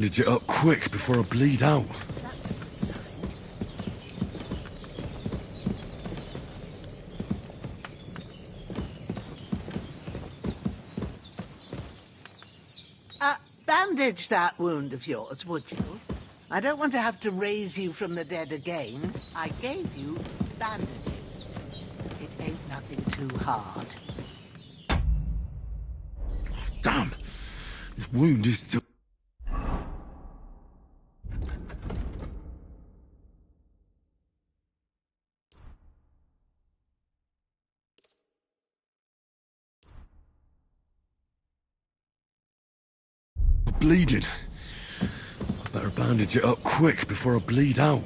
Bandage it up quick before I bleed out. Bandage that wound of yours, would you? I don't want to have to raise you from the dead again. I gave you bandages. It ain't nothing too hard. Damn! This wound is still... bleeding. I better bandage it up quick before I bleed out.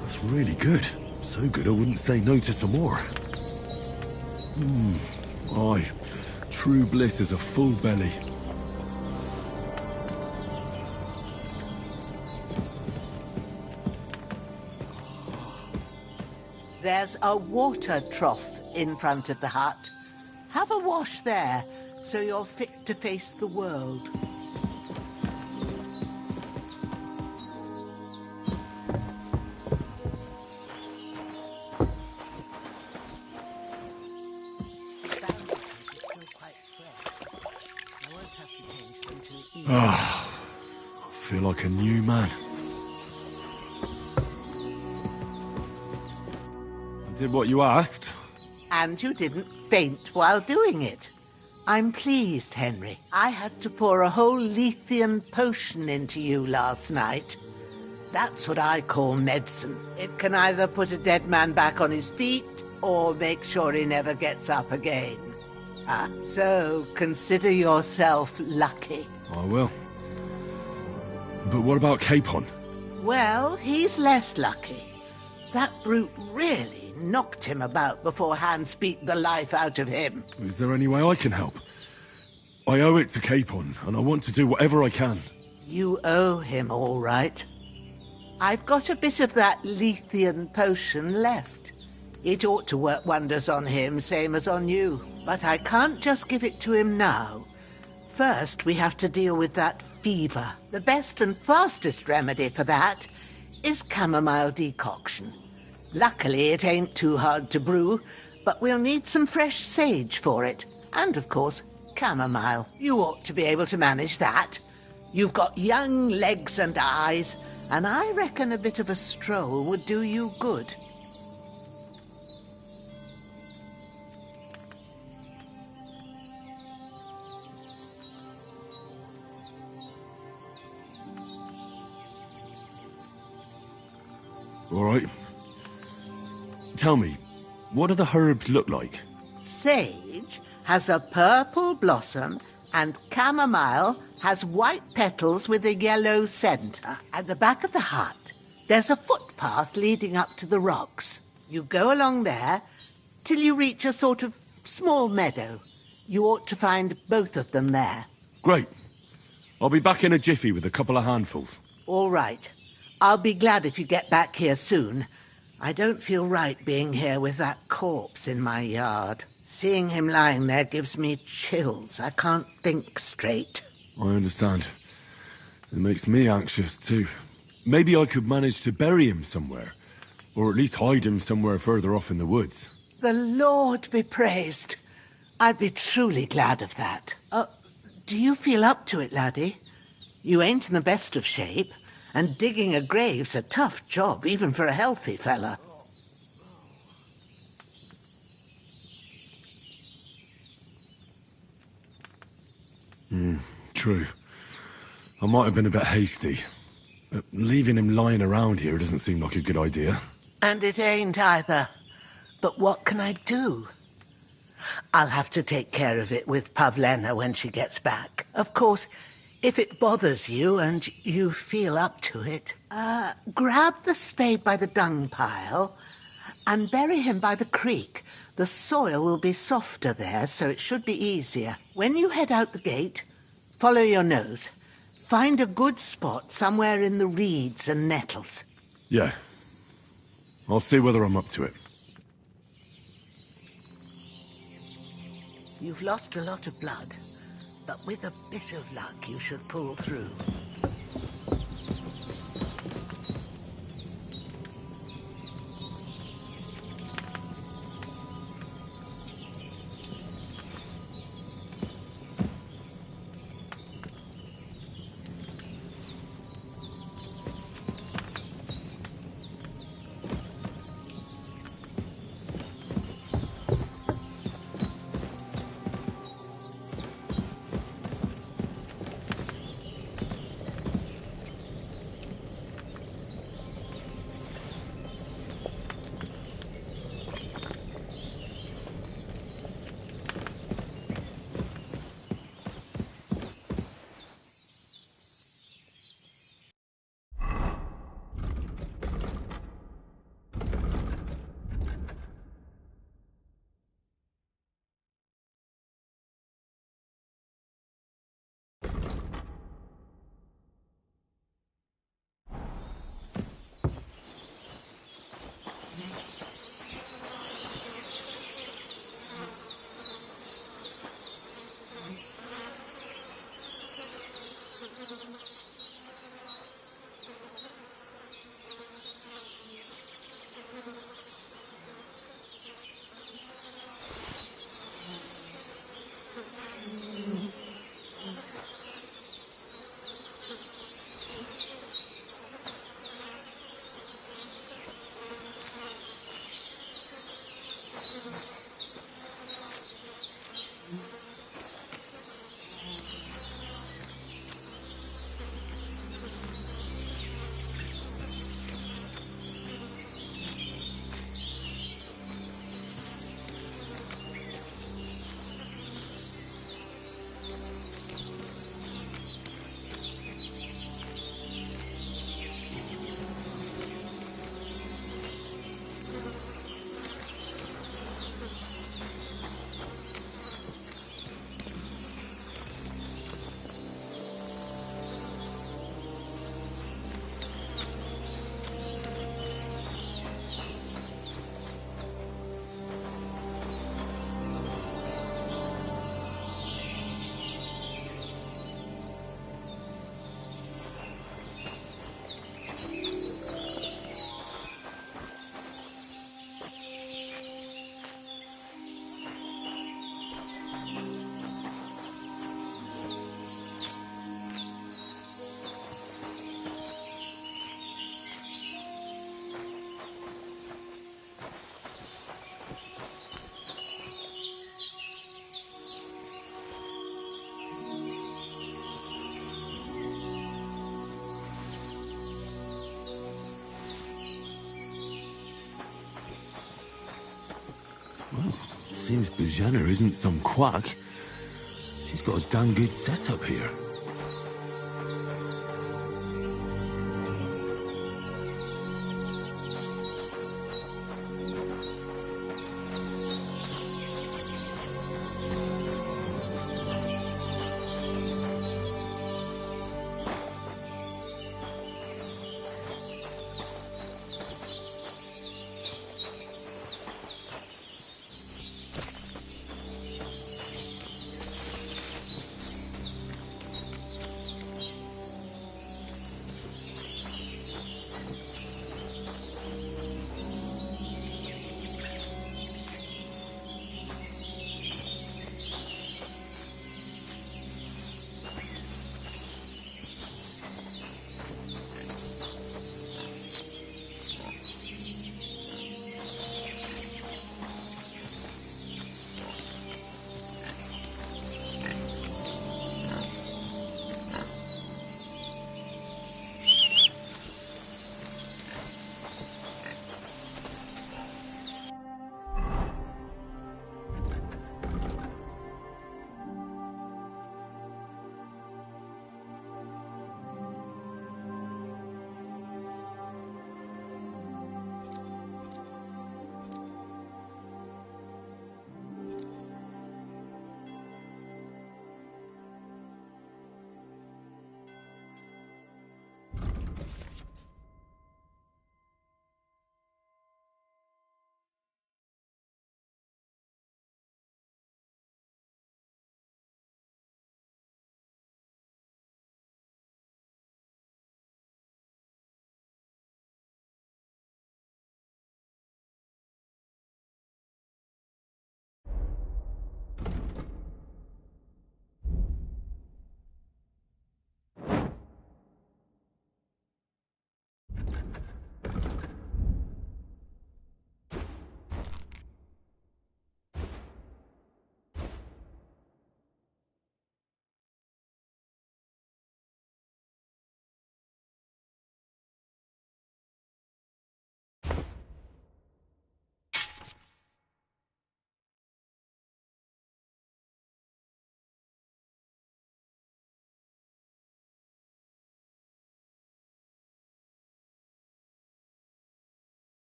That's really good. So good I wouldn't say no to some more. Aye. True bliss is a full belly. There's a water trough in front of the hut. Have a wash there, so you're fit to face the world. I feel like a new man. I did what you asked. And you didn't faint while doing it. I'm pleased, Henry. I had to pour a whole Lethean potion into you last night. That's what I call medicine. It can either put a dead man back on his feet or make sure he never gets up again. So consider yourself lucky. I will. But what about Capon? Well, he's less lucky. That brute really knocked him about before Hans beat the life out of him. Is there any way I can help? I owe it to Capon, and I want to do whatever I can. You owe him, all right. I've got a bit of that Lethean potion left. It ought to work wonders on him, same as on you. But I can't just give it to him now. First, we have to deal with that fever. The best and fastest remedy for that is chamomile decoction. Luckily, it ain't too hard to brew, but we'll need some fresh sage for it. And, of course, chamomile. You ought to be able to manage that. You've got young legs and eyes, and I reckon a bit of a stroll would do you good. All right. Tell me, what do the herbs look like? Sage has a purple blossom, and chamomile has white petals with a yellow centre. At the back of the hut, there's a footpath leading up to the rocks. You go along there till you reach a sort of small meadow. You ought to find both of them there. Great. I'll be back in a jiffy with a couple of handfuls. All right. I'll be glad if you get back here soon. I don't feel right being here with that corpse in my yard. Seeing him lying there gives me chills. I can't think straight. I understand. It makes me anxious, too. Maybe I could manage to bury him somewhere. Or at least hide him somewhere further off in the woods. The Lord be praised. I'd be truly glad of that. Do you feel up to it, laddie? You ain't in the best of shape. And digging a grave's a tough job, even for a healthy fella. True. I might have been a bit hasty. But leaving him lying around here doesn't seem like a good idea. And it ain't either. But what can I do? I'll have to take care of it with Pavlena when she gets back. Of course, if it bothers you and you feel up to it, grab the spade by the dung pile and bury him by the creek. The soil will be softer there, so it should be easier. When you head out the gate, follow your nose. Find a good spot somewhere in the reeds and nettles. Yeah. I'll see whether I'm up to it. You've lost a lot of blood, but with a bit of luck you should pull through. Seems Bujana isn't some quack. She's got a damn good setup here.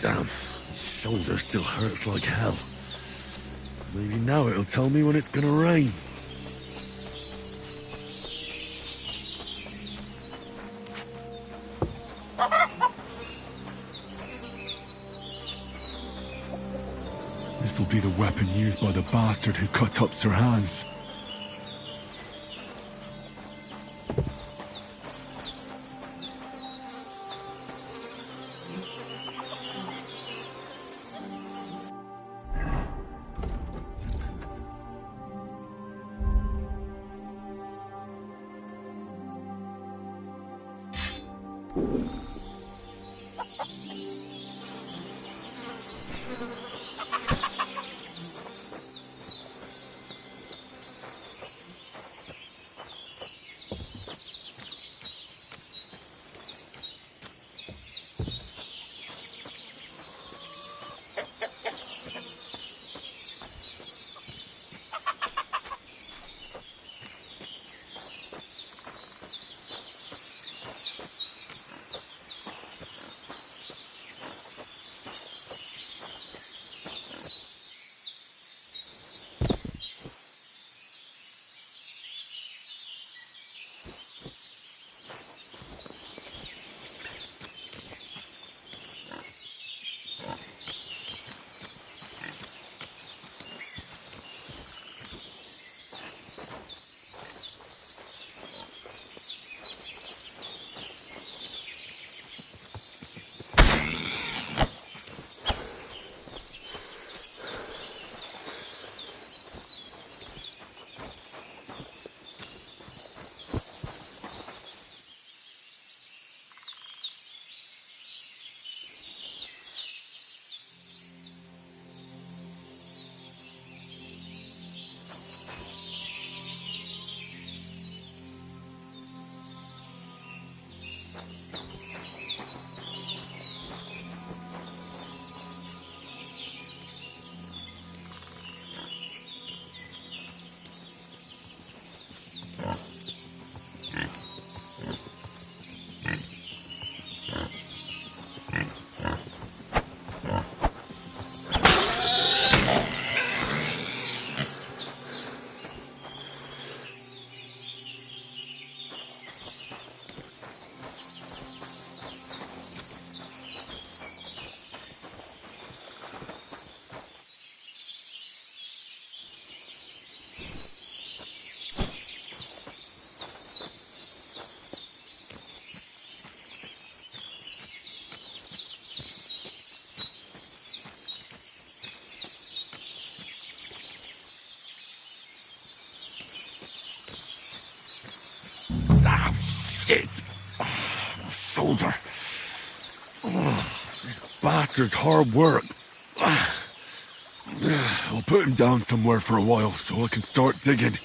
Damn, his shoulder still hurts like hell. Maybe now it'll tell me when it's gonna rain. This'll be the weapon used by the bastard who cut up Sir Hans. Shit! My shoulder. This bastard's hard work. I'll put him down somewhere for a while so I can start digging.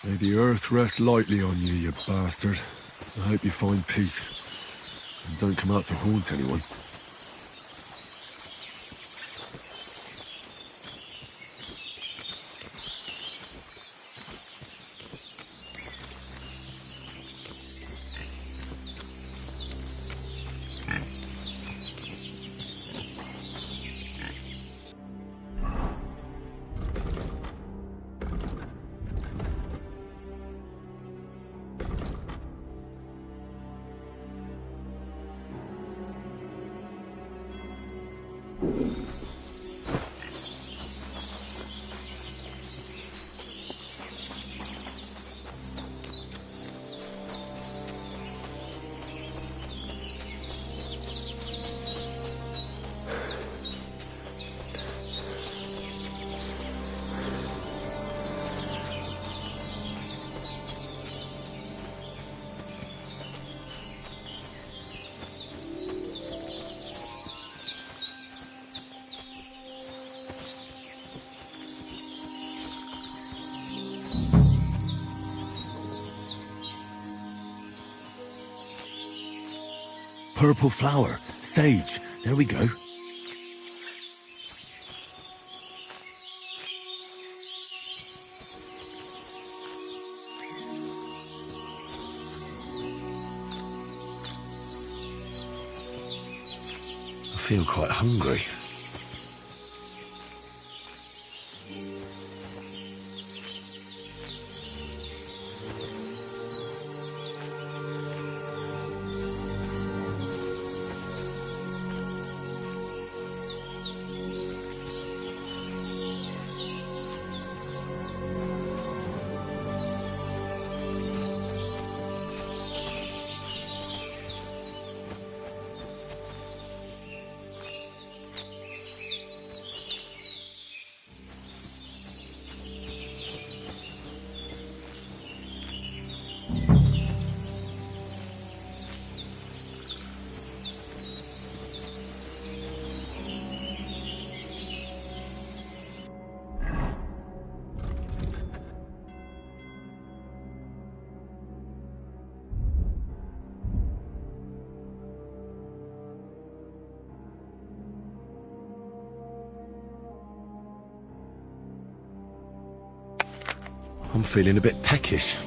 May the earth rest lightly on you, you bastard. I hope you find peace. And don't come out to haunt anyone. Purple flower. Sage. There we go. I feel quite hungry. I'm feeling a bit peckish.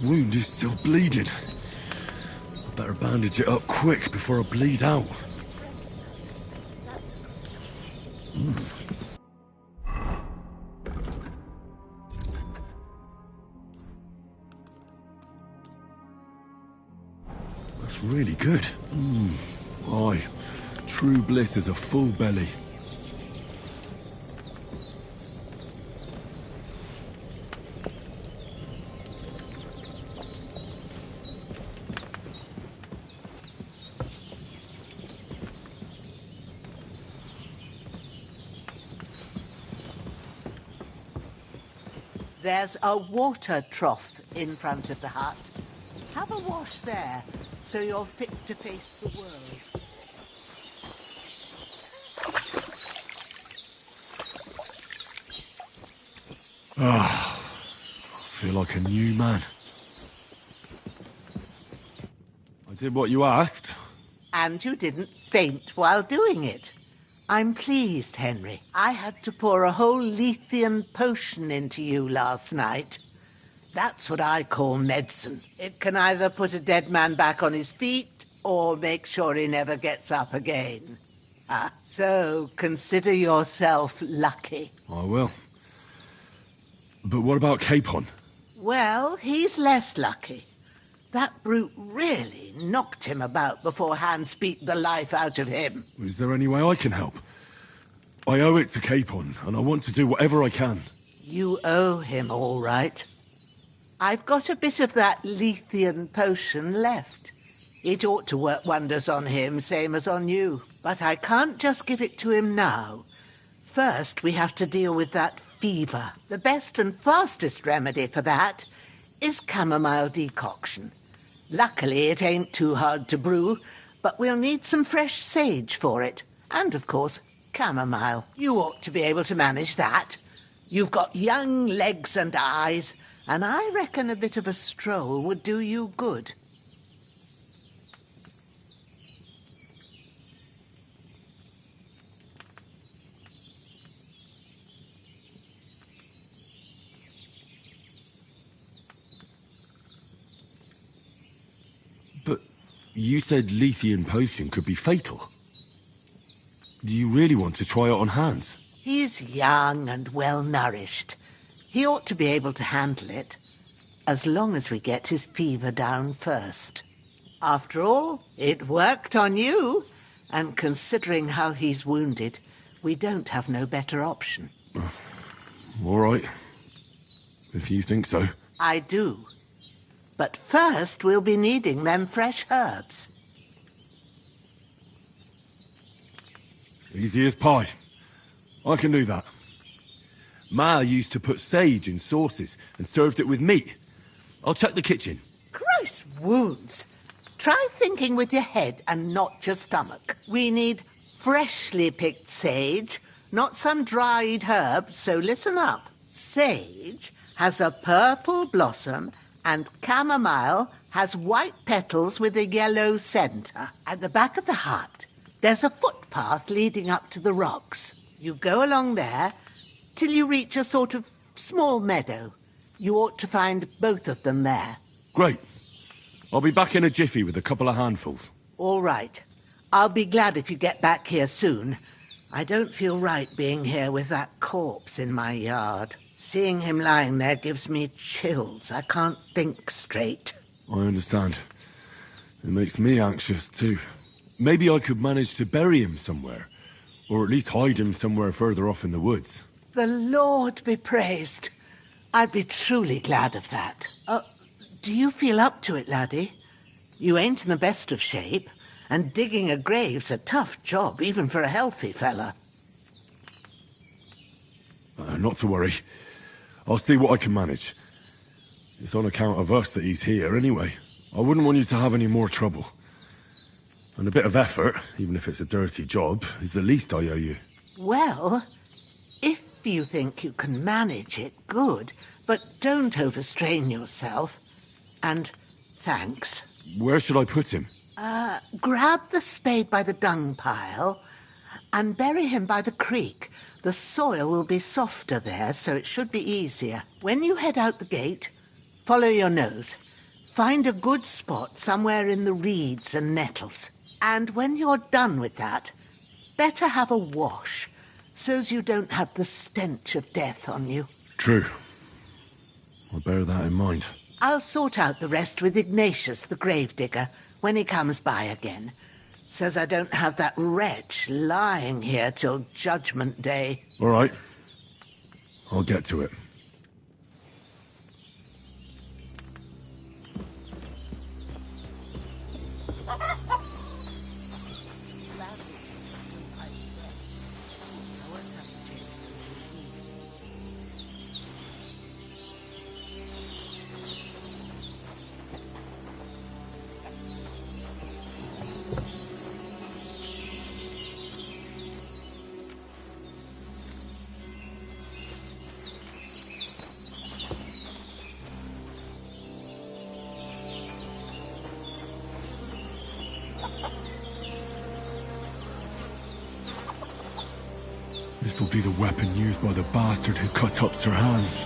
wound is still bleeding. I better bandage it up quick before I bleed out. That's really good. Aye, true bliss is a full belly. There's a water trough in front of the hut. Have a wash there, so you're fit to face the world. I feel like a new man. I did what you asked. And you didn't faint while doing it. I'm pleased, Henry. I had to pour a whole Lethean potion into you last night. That's what I call medicine. It can either put a dead man back on his feet or make sure he never gets up again. So consider yourself lucky. I will. But what about Capon? Well, he's less lucky. That brute really knocked him about before Hans beat the life out of him. Is there any way I can help? I owe it to Capon, and I want to do whatever I can. You owe him, all right. I've got a bit of that Lethean potion left. It ought to work wonders on him, same as on you. But I can't just give it to him now. First, we have to deal with that fever. The best and fastest remedy for that is chamomile decoction. Luckily, it ain't too hard to brew, but we'll need some fresh sage for it. And, of course, chamomile. You ought to be able to manage that. You've got young legs and eyes, and I reckon a bit of a stroll would do you good. But you said Lethean potion could be fatal. Do you really want to try it on Hans? He's young and well-nourished. He ought to be able to handle it, as long as we get his fever down first. After all, it worked on you, and considering how he's wounded, we don't have no better option. All right. If you think so. I do. But first we'll be needing them fresh herbs. Easy as pie. I can do that. Ma used to put sage in sauces and served it with meat. I'll check the kitchen. Christ wounds! Try thinking with your head and not your stomach. We need freshly picked sage, not some dried herb, so listen up. Sage has a purple blossom and chamomile has white petals with a yellow centre. At the back of the hut, there's a footpath leading up to the rocks. You go along there till you reach a sort of small meadow. You ought to find both of them there. Great. I'll be back in a jiffy with a couple of handfuls. All right. I'll be glad if you get back here soon. I don't feel right being here with that corpse in my yard. Seeing him lying there gives me chills. I can't think straight. I understand. It makes me anxious, too. Maybe I could manage to bury him somewhere. Or at least hide him somewhere further off in the woods. The Lord be praised. I'd be truly glad of that. Do you feel up to it, laddie? You ain't in the best of shape, and digging a grave's a tough job, even for a healthy fella. Not to worry. I'll see what I can manage. It's on account of us that he's here, anyway. I wouldn't want you to have any more trouble. And a bit of effort, even if it's a dirty job, is the least I owe you. Well, if you think you can manage it, good. But don't overstrain yourself. And thanks. Where should I put him? Grab the spade by the dung pile and bury him by the creek. The soil will be softer there, so it should be easier. When you head out the gate, follow your nose. Find a good spot somewhere in the reeds and nettles. And when you're done with that, better have a wash, so's you don't have the stench of death on you. True. I'll bear that in mind. I'll sort out the rest with Ignatius, the gravedigger, when he comes by again, so's I don't have that wretch lying here till Judgment Day. All right. I'll get to it. This'll be the weapon used by the bastard who cut up Sir Hans.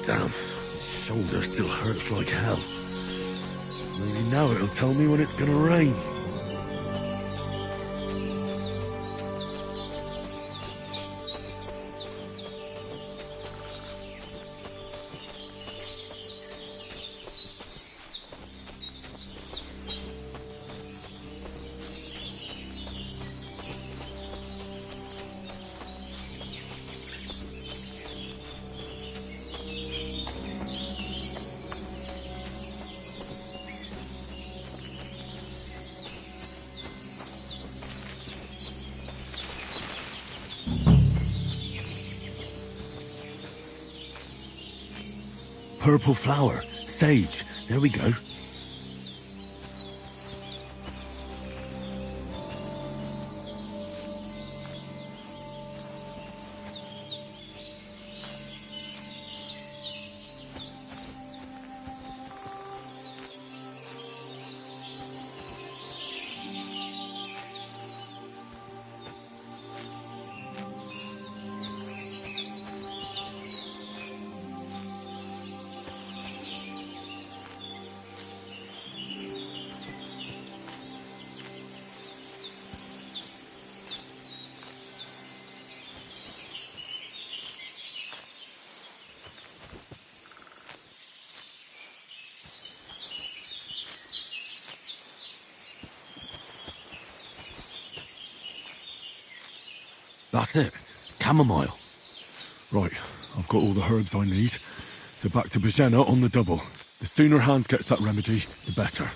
Damn, his shoulder still hurts like hell. Maybe now it'll tell me when it's gonna rain. Purple flower, sage, there we go. That's it. Chamomile. Right, I've got all the herbs I need. So back to Bajena on the double. The sooner Hans gets that remedy, the better.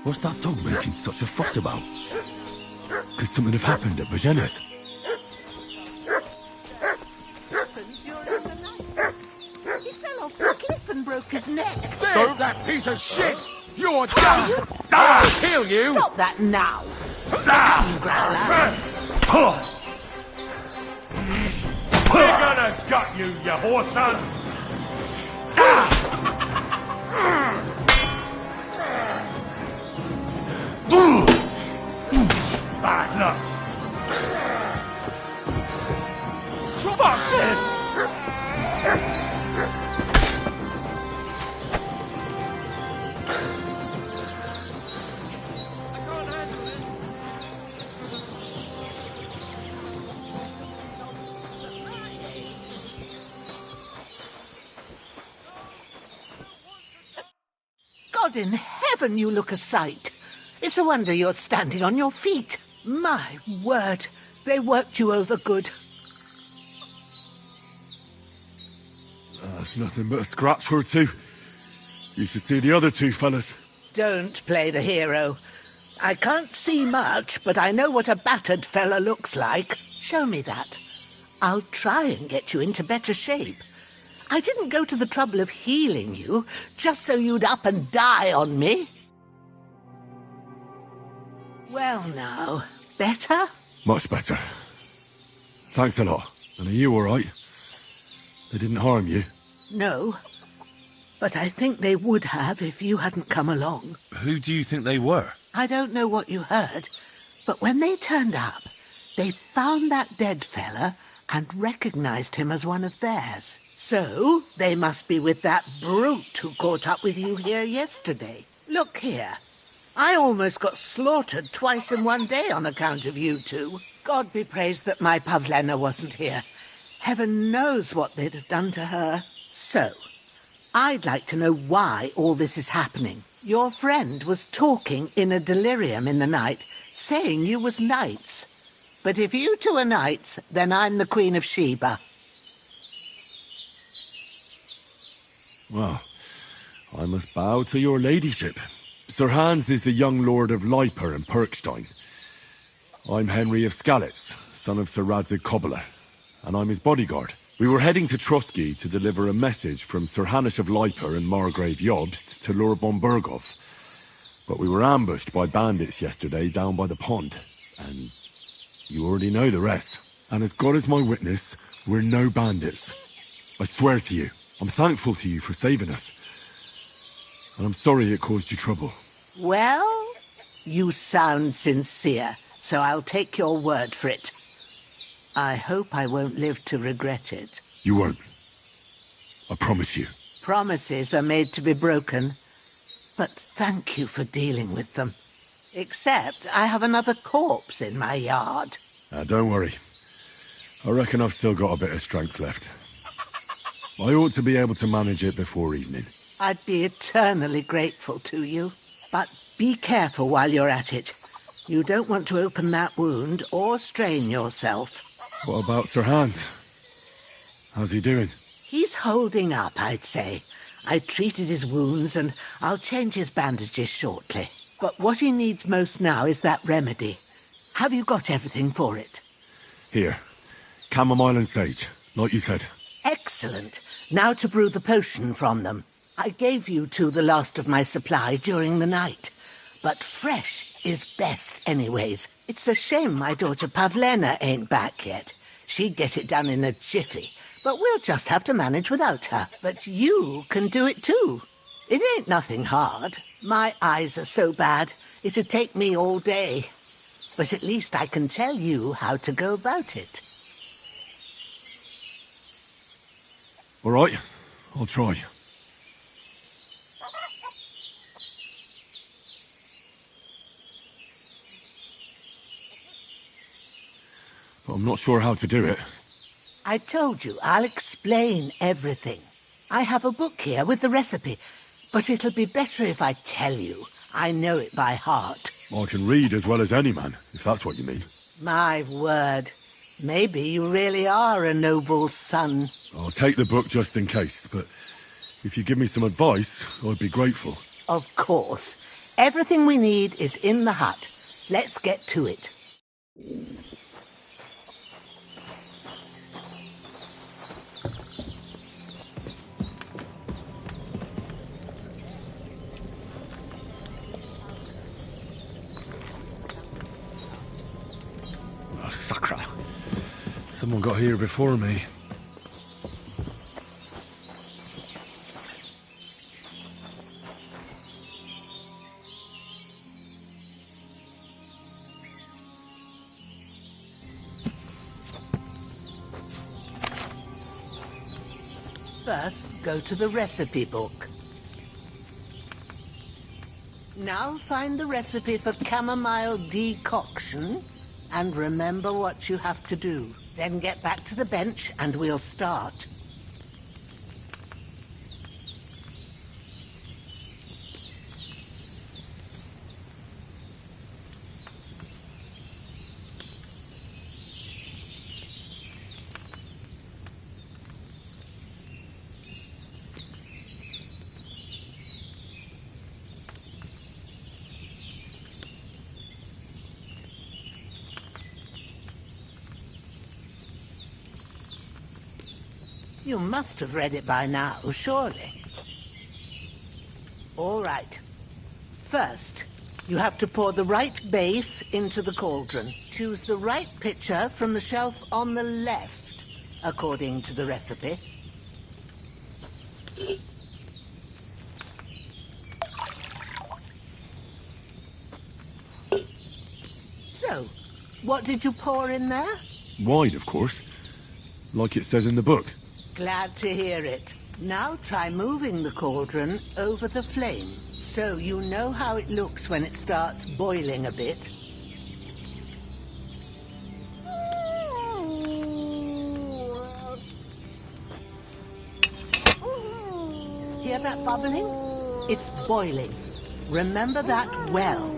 What's that dog making such a fuss about? Could something have happened at Bajena's? He fell off the cliff and broke his neck. There's that piece of shit! You're done! I'll kill you! Stop that now! Growler! We're gonna gut you, you whoreson! Bad luck! Fuck this! God in heaven, you look a sight. It's a wonder you're standing on your feet. My word, they worked you over good. That's nothing but a scratch or two. You should see the other two fellas. Don't play the hero. I can't see much, but I know what a battered fella looks like. Show me that. I'll try and get you into better shape. I didn't go to the trouble of healing you, just so you'd up and die on me. Well now, better? Much better. Thanks a lot. And are you all right? They didn't harm you? No, but I think they would have if you hadn't come along. Who do you think they were? I don't know what you heard, but when they turned up, they found that dead fella and recognized him as one of theirs. So, they must be with that brute who caught up with you here yesterday. Look here. I almost got slaughtered twice in one day on account of you two. God be praised that my Pavlena wasn't here. Heaven knows what they'd have done to her. So, I'd like to know why all this is happening. Your friend was talking in a delirium in the night, saying you was knights. But if you two are knights, then I'm the Queen of Sheba. Well, I must bow to your ladyship. Sir Hans is the young lord of Leiper and Perkstein. I'm Henry of Skalitz, son of Sir Radzig Cobbler, and I'm his bodyguard. We were heading to Trusky to deliver a message from Sir Hanish of Leiper and Margrave Jobst to Lord Bombergov. But we were ambushed by bandits yesterday down by the pond, and you already know the rest. And as God is my witness, we're no bandits. I swear to you. I'm thankful to you for saving us. And I'm sorry it caused you trouble. Well, you sound sincere, so I'll take your word for it. I hope I won't live to regret it. You won't. I promise you. Promises are made to be broken, but thank you for dealing with them. Except I have another corpse in my yard. Don't worry. I reckon I've still got a bit of strength left. I ought to be able to manage it before evening. I'd be eternally grateful to you. But be careful while you're at it. You don't want to open that wound or strain yourself. What about Sir Hans? How's he doing? He's holding up, I'd say. I treated his wounds and I'll change his bandages shortly. But what he needs most now is that remedy. Have you got everything for it? Here. Chamomile and sage, like you said. Excellent. Now to brew the potion from them. I gave you two the last of my supply during the night. But fresh is best anyways. It's a shame my daughter Pavlena ain't back yet. She'd get it done in a jiffy. But we'll just have to manage without her. But you can do it too. It ain't nothing hard. My eyes are so bad, it'd take me all day. But at least I can tell you how to go about it. All right, I'll try. But I'm not sure how to do it. I told you, I'll explain everything. I have a book here with the recipe, but it'll be better if I tell you. I know it by heart. I can read as well as any man, if that's what you mean. My word. Maybe you really are a noble son. I'll take the book just in case, but if you give me some advice, I'd be grateful. Of course. Everything we need is in the hut. Let's get to it. Oh, sacra. Someone got here before me. First, go to the recipe book. Now find the recipe for chamomile decoction and remember what you have to do. Then get back to the bench and we'll start. You must have read it by now, surely. All right. First, you have to pour the right base into the cauldron. Choose the right pitcher from the shelf on the left, according to the recipe. So, what did you pour in there? Wide, of course. Like it says in the book. Glad to hear it. Now try moving the cauldron over the flame, so you know how it looks when it starts boiling a bit. Hear that bubbling? It's boiling. Remember that well.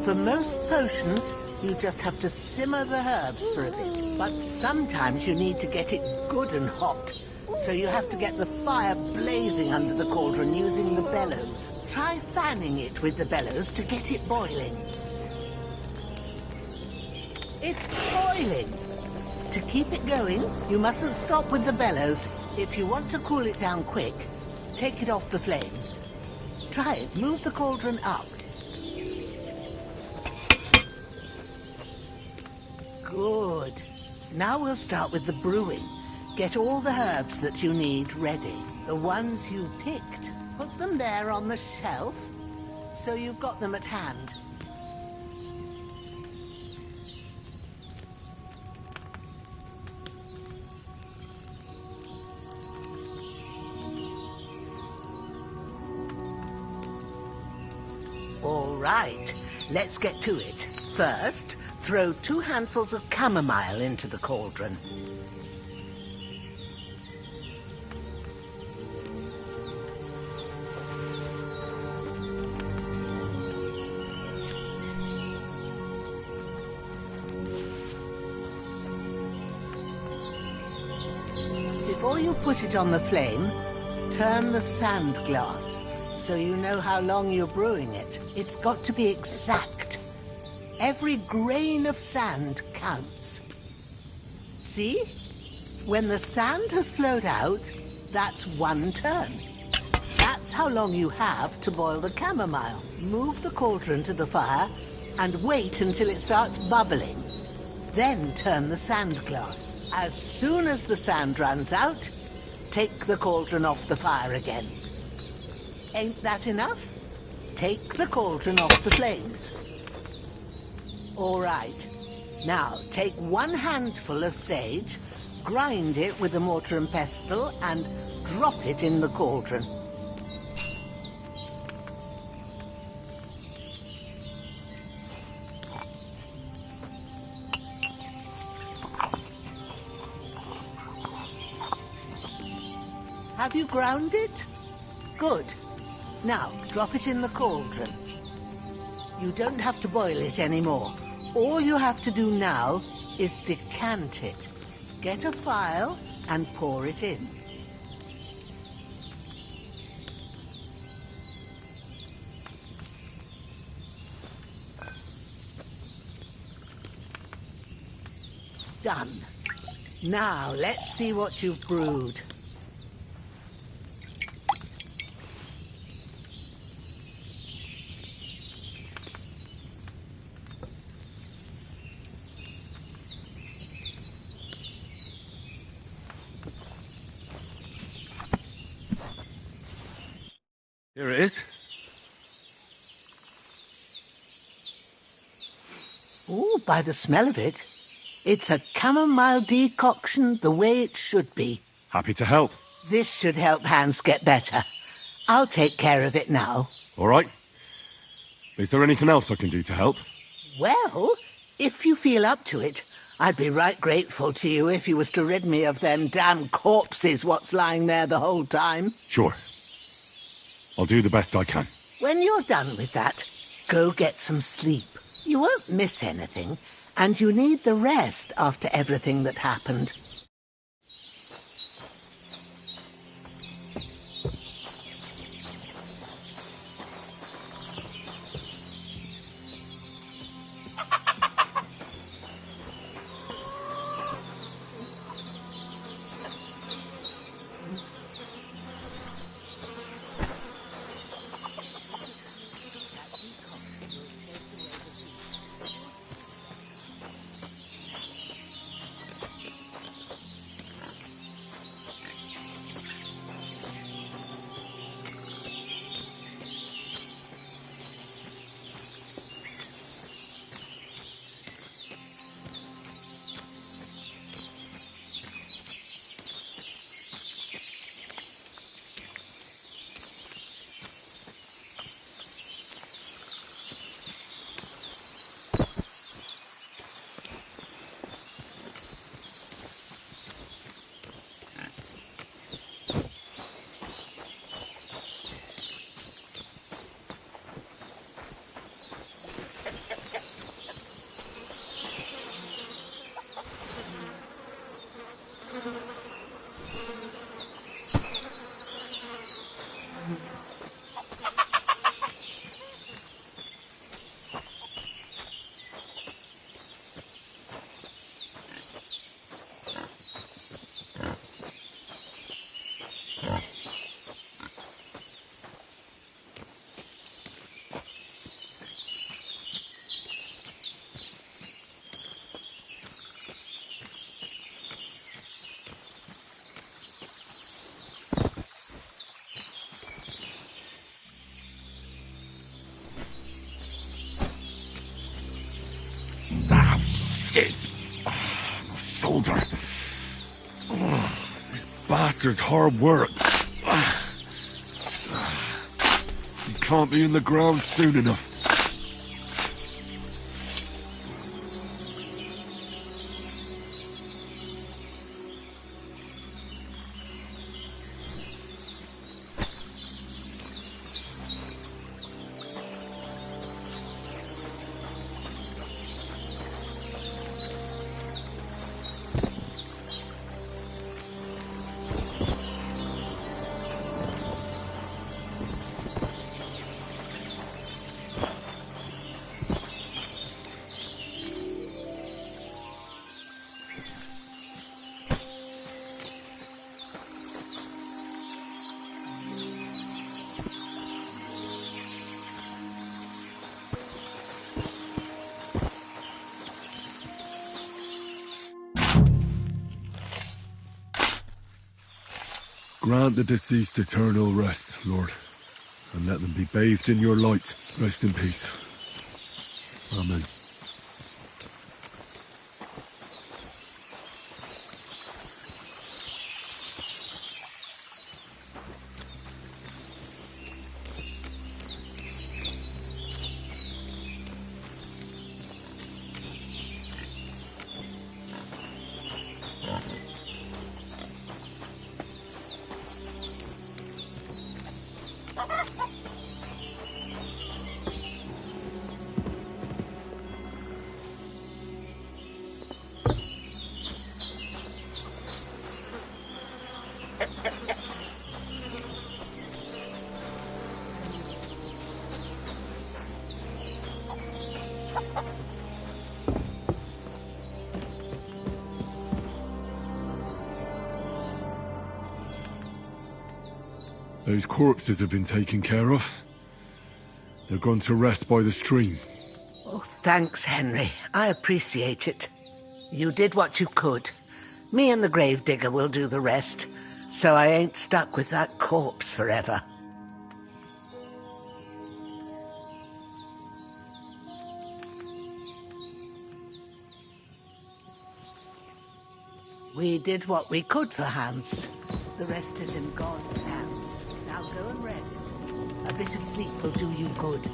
For most potions, you just have to simmer the herbs for a bit. But sometimes you need to get it good and hot. So you have to get the fire blazing under the cauldron using the bellows. Try fanning it with the bellows to get it boiling. It's boiling. To keep it going, you mustn't stop with the bellows. If you want to cool it down quick, take it off the flame. Try it. Move the cauldron up. Good. Now we'll start with the brewing. Get all the herbs that you need ready. The ones you picked. Put them there on the shelf, so you've got them at hand. All right, let's get to it. First, throw 2 handfuls of chamomile into the cauldron. Before you put it on the flame, turn the sand glass so you know how long you're brewing it. It's got to be exact. Every grain of sand counts. See? When the sand has flowed out, that's 1 turn. That's how long you have to boil the chamomile. Move the cauldron to the fire and wait until it starts bubbling. Then turn the sand glass. As soon as the sand runs out, take the cauldron off the fire again. Ain't that enough? Take the cauldron off the flames. All right. Now, take 1 handful of sage, grind it with a mortar and pestle, and drop it in the cauldron. Have you ground it? Good. Now, drop it in the cauldron. You don't have to boil it anymore. All you have to do now is decant it. Get a phial and pour it in. done. Now, let's see what you've brewed. Here it is. Ooh, by the smell of it, it's a chamomile decoction the way it should be. Happy to help. This should help Hans get better. I'll take care of it now. All right. Is there anything else I can do to help? Well, if you feel up to it, I'd be right grateful to you if you was to rid me of them damn corpses what's lying there the whole time. Sure. I'll do the best I can. When you're done with that, go get some sleep. You won't miss anything, and you need the rest after everything that happened. Shit! My shoulder. This bastard's hard work. He can't be in the ground soon enough. Grant the deceased eternal rest, Lord, and let them be bathed in your light. Rest in peace. Amen. Those corpses have been taken care of. They're gone to rest by the stream. Oh, thanks, Henry. I appreciate it. You did what you could. Me and the gravedigger will do the rest, so I ain't stuck with that corpse forever. We did what we could for Hans. The rest is in God's hands. Now go and rest. A bit of sleep will do you good.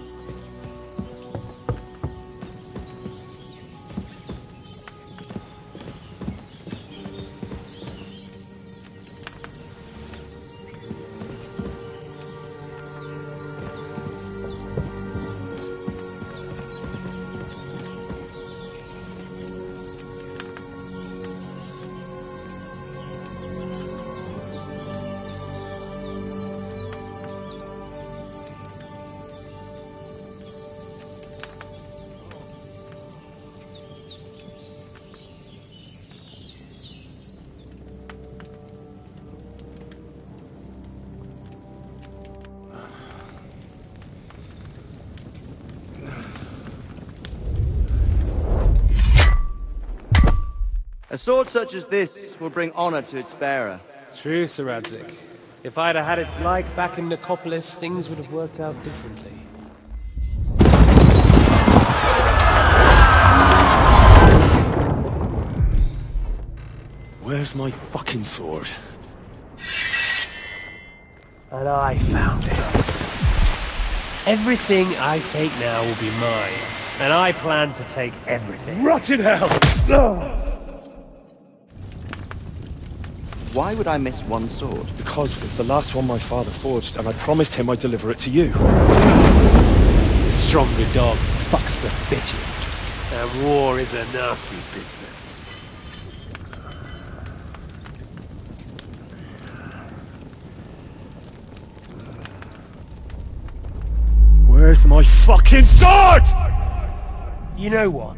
A sword such as this will bring honor to its bearer. True, Sir Radzik. If I'd have had its like back in Nicopolis, things would have worked out differently. Where's my fucking sword? And I found it. Everything I take now will be mine, and I plan to take everything. Rotted hell! Ugh. Why would I miss one sword? Because it's the last one my father forged, and I promised him I'd deliver it to you. The stronger dog fucks the bitches, and war is a nasty business. Where's my fucking sword? You know what?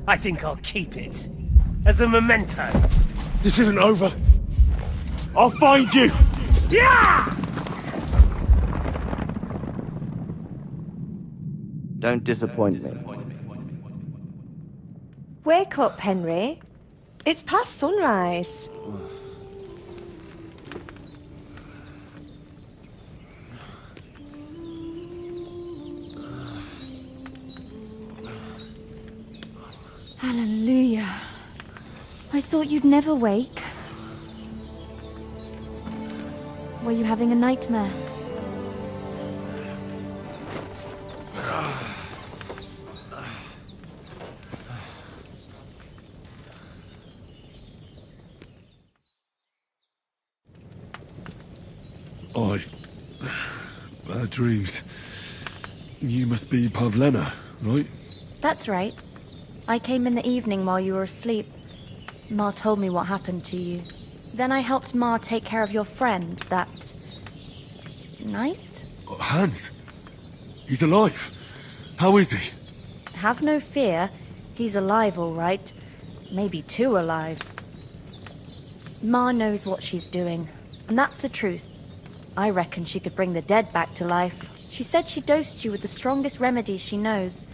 I think I'll keep it. As a memento. This isn't over. I'll find you! Yeah! Don't disappoint me. Wake up, Henry. It's past sunrise. Hallelujah. I thought you'd never wake. Were you having a nightmare? Bad dreams. You must be Pavlena, right? That's right. I came in the evening while you were asleep. Ma told me what happened to you. Then I helped Ma take care of your friend that night? Hans? He's alive. How is he? Have no fear. He's alive, all right. Maybe too alive. Ma knows what she's doing, and that's the truth. I reckon she could bring the dead back to life. She said she dosed you with the strongest remedies she knows,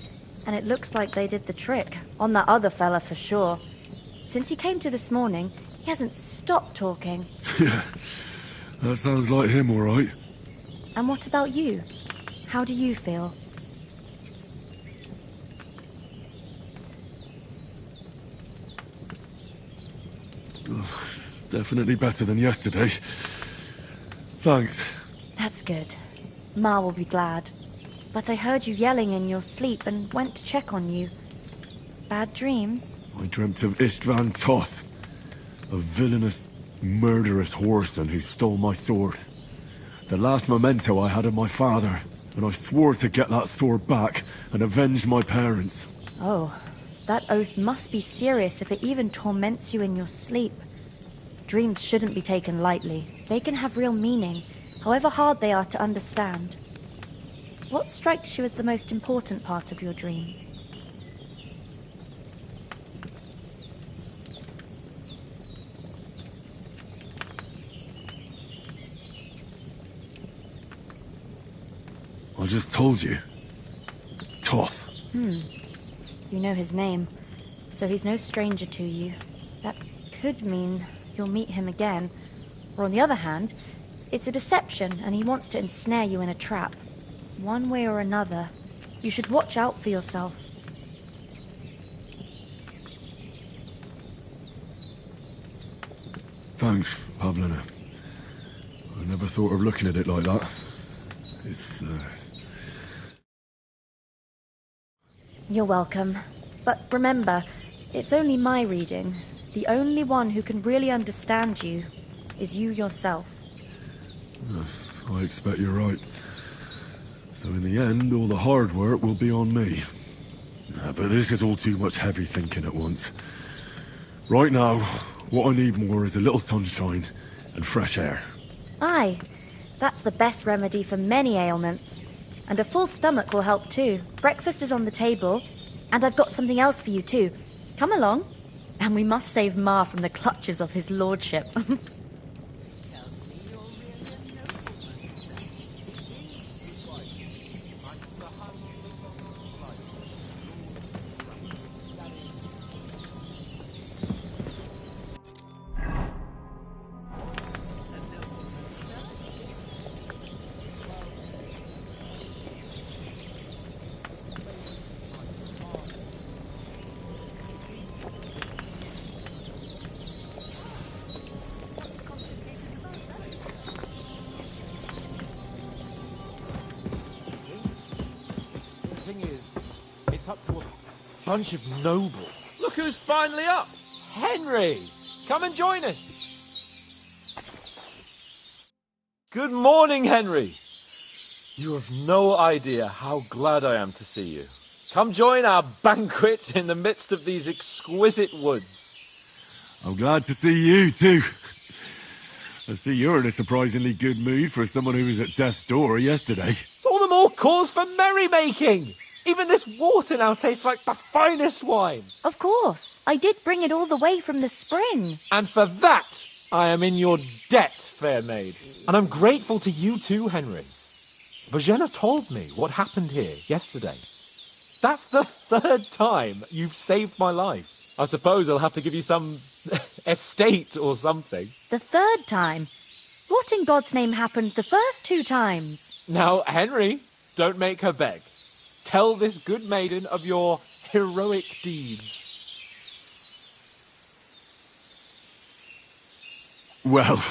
and it looks like they did the trick. On that other fella for sure. Since he came to this morning, he hasn't stopped talking. Yeah, that sounds like him, all right. And what about you? How do you feel? Definitely better than yesterday. Thanks. That's good. Ma will be glad. But I heard you yelling in your sleep and went to check on you. Bad dreams? I dreamt of Istvan Toth, a villainous, murderous whoreson who stole my sword. The last memento I had of my father, and I swore to get that sword back and avenge my parents. Oh, that oath must be serious if it even torments you in your sleep. Dreams shouldn't be taken lightly. They can have real meaning, however hard they are to understand. What strikes you as the most important part of your dream? just told you. Toth. You know his name, so he's no stranger to you. That could mean you'll meet him again. Or on the other hand, it's a deception and he wants to ensnare you in a trap. One way or another, you should watch out for yourself. Thanks, Pavlina. I never thought of looking at it like that. It's, You're welcome. But remember, it's only my reading. The only one who can really understand you is you yourself. I expect you're right. So in the end, all the hard work will be on me. But this is all too much heavy thinking at once. Right now, what I need more is a little sunshine and fresh air. Aye, that's the best remedy for many ailments. And a full stomach will help too. Breakfast is on the table, and I've got something else for you too. Come along, and we must save Ma from the clutches of his lordship. Bunch of nobles. Look who's finally up! Henry! Come and join us! Good morning, Henry! You have no idea how glad I am to see you. Come join our banquet in the midst of these exquisite woods. I'm glad to see you too. I see you're in a surprisingly good mood for someone who was at death's door yesterday. It's all the more cause for merrymaking! Even this water now tastes like the finest wine. Of course. I did bring it all the way from the spring. And for that, I am in your debt, fair maid. And I'm grateful to you too, Henry. Bojena told me what happened here yesterday. That's the third time you've saved my life. I suppose I'll have to give you some estate or something. The third time? What in God's name happened the first 2 times? Now, Henry, don't make her beg. Tell this good maiden of your heroic deeds. Well,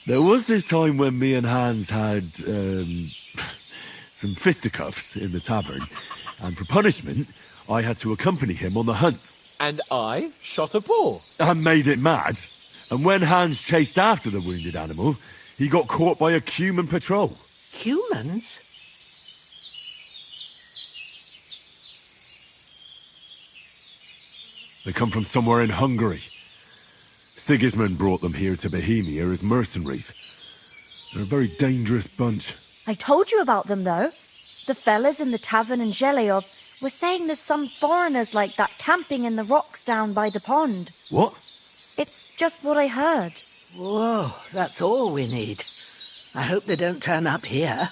there was this time when me and Hans had some fisticuffs in the tavern, and for punishment, I had to accompany him on the hunt. And I shot a boar. And made it mad. And when Hans chased after the wounded animal, he got caught by a human patrol. Humans? They come from somewhere in Hungary. Sigismund brought them here to Bohemia as mercenaries. They're a very dangerous bunch. I told you about them, though. The fellas in the tavern in Zheleyov were saying there's some foreigners like that camping in the rocks down by the pond. What? It's just what I heard. Whoa, that's all we need. I hope they don't turn up here.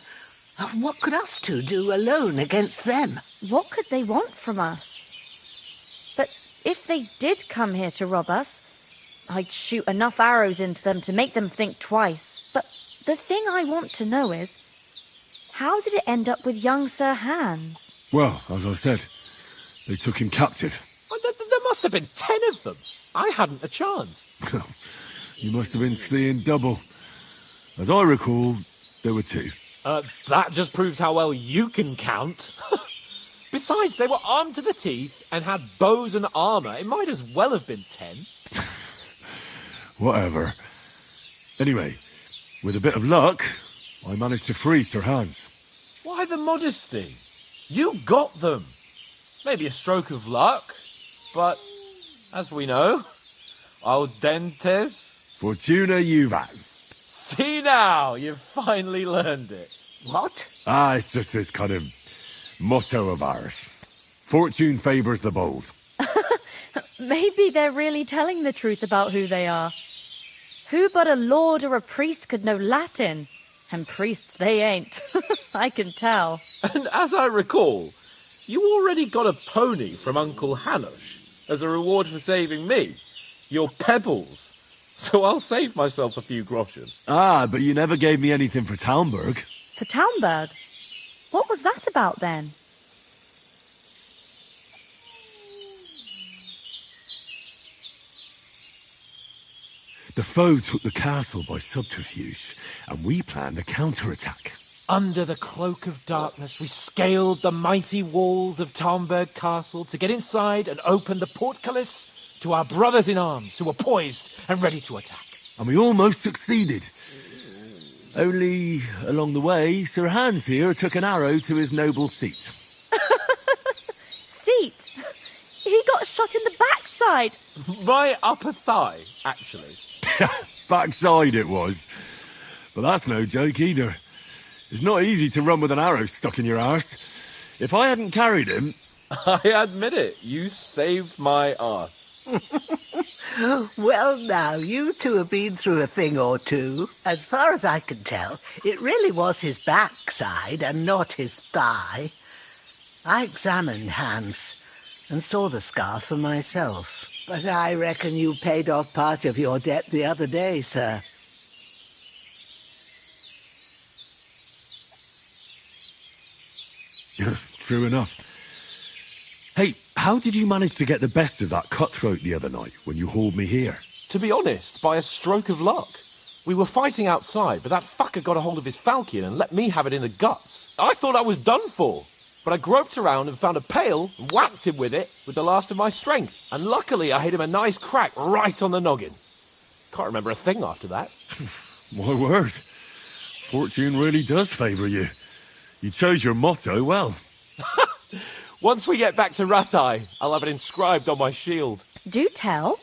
What could us two do alone against them? What could they want from us? But if they did come here to rob us, I'd shoot enough arrows into them to make them think twice. But the thing I want to know is, how did it end up with young Sir Hans? Well, as I said, they took him captive. There must have been 10 of them. I hadn't a chance. You must have been seeing double. As I recall, there were 2. That just proves how well you can count. Besides, they were armed to the teeth and had bows and armour. It might as well have been 10. Whatever. Anyway, with a bit of luck, I managed to free Sir Hans. Why the modesty? You got them. Maybe a stroke of luck, but as we know, audentes. Fortuna juvat. See now, you've finally learned it. What? It's just this kind of motto of ours. Fortune favours the bold. Maybe they're really telling the truth about who they are. Who but a lord or a priest could know Latin? And priests they ain't. I can tell. And as I recall, you already got a pony from Uncle Hanush as a reward for saving me. Your pebbles. So I'll save myself a few groschen. Ah, but you never gave me anything for Talmberg. For Talmberg? What was that about then? The foe took the castle by subterfuge, and we planned a counterattack. Under the cloak of darkness, we scaled the mighty walls of Talmberg Castle to get inside and open the portcullis to our brothers in arms who were poised and ready to attack. And we almost succeeded. Only, along the way, Sir Hans here took an arrow to his noble seat. Seat? He got shot in the backside. My upper thigh, actually. Backside it was. But that's no joke either. It's not easy to run with an arrow stuck in your arse. If I hadn't carried him... I admit it, you saved my arse. Well, now, you two have been through a thing or two. As far as I can tell, it really was his backside and not his thigh. I examined Hans and saw the scar for myself. But I reckon you paid off part of your debt the other day, sir. True enough. Hey, how did you manage to get the best of that cutthroat the other night when you hauled me here? To be honest, by a stroke of luck. We were fighting outside, but that fucker got a hold of his falchion and let me have it in the guts. I thought I was done for. But I groped around and found a pail and whacked him with it with the last of my strength. And luckily I hit him a nice crack right on the noggin. Can't remember a thing after that. My word. Fortune really does favour you. You chose your motto well. Once we get back to Ratai, I'll have it inscribed on my shield. Do tell.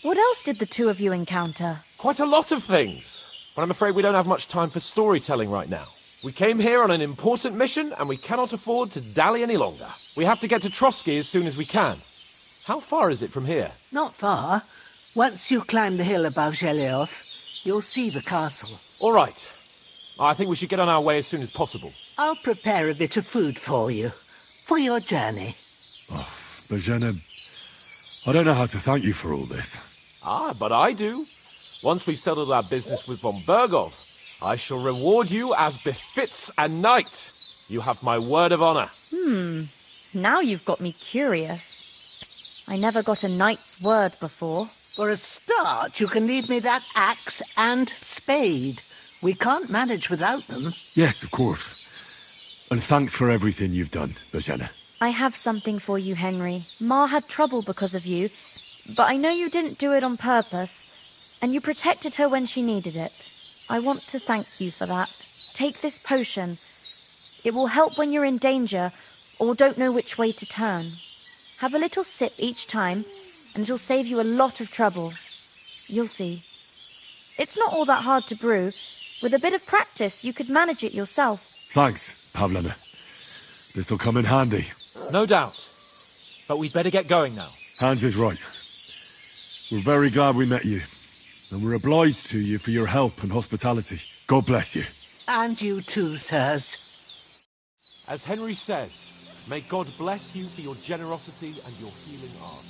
What else did the two of you encounter? Quite a lot of things. But I'm afraid we don't have much time for storytelling right now. We came here on an important mission, and we cannot afford to dally any longer. We have to get to Trotsky as soon as we can. How far is it from here? Not far. Once you climb the hill above Zheleov, you'll see the castle. All right. I think we should get on our way as soon as possible. I'll prepare a bit of food for you, for your journey. Oh, Bozhena, I don't know how to thank you for all this. Ah, but I do. Once we've settled our business with von Bergov, I shall reward you as befits a knight. You have my word of honor. Now you've got me curious. I never got a knight's word before. For a start, you can leave me that axe and spade. We can't manage without them. Yes, of course. And thanks for everything you've done, Bozhena. I have something for you, Henry. Ma had trouble because of you, but I know you didn't do it on purpose, and you protected her when she needed it. I want to thank you for that. Take this potion. It will help when you're in danger or don't know which way to turn. Have a little sip each time, and it'll save you a lot of trouble. You'll see. It's not all that hard to brew. With a bit of practice, you could manage it yourself. Thanks, Pavlena. This'll come in handy. No doubt. But we'd better get going now. Hans is right. We're very glad we met you. And we're obliged to you for your help and hospitality. God bless you. And you too, sirs. As Henry says, may God bless you for your generosity and your healing arts.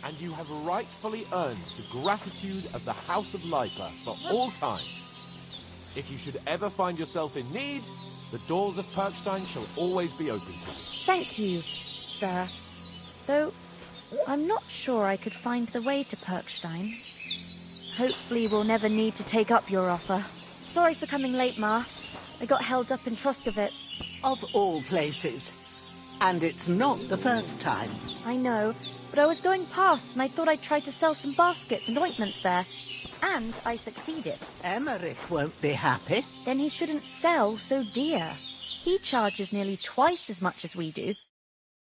And you have rightfully earned the gratitude of the House of Lipa for all time. If you should ever find yourself in need, the doors of Perkstein shall always be open to you. Thank you, sir. Though, I'm not sure I could find the way to Perkstein. Hopefully we'll never need to take up your offer. Sorry for coming late, Ma. I got held up in Troskowitz. Of all places. And it's not the first time. I know, but I was going past and I thought I'd try to sell some baskets and ointments there. And I succeeded. Emmerich won't be happy. Then he shouldn't sell so dear. He charges nearly twice as much as we do.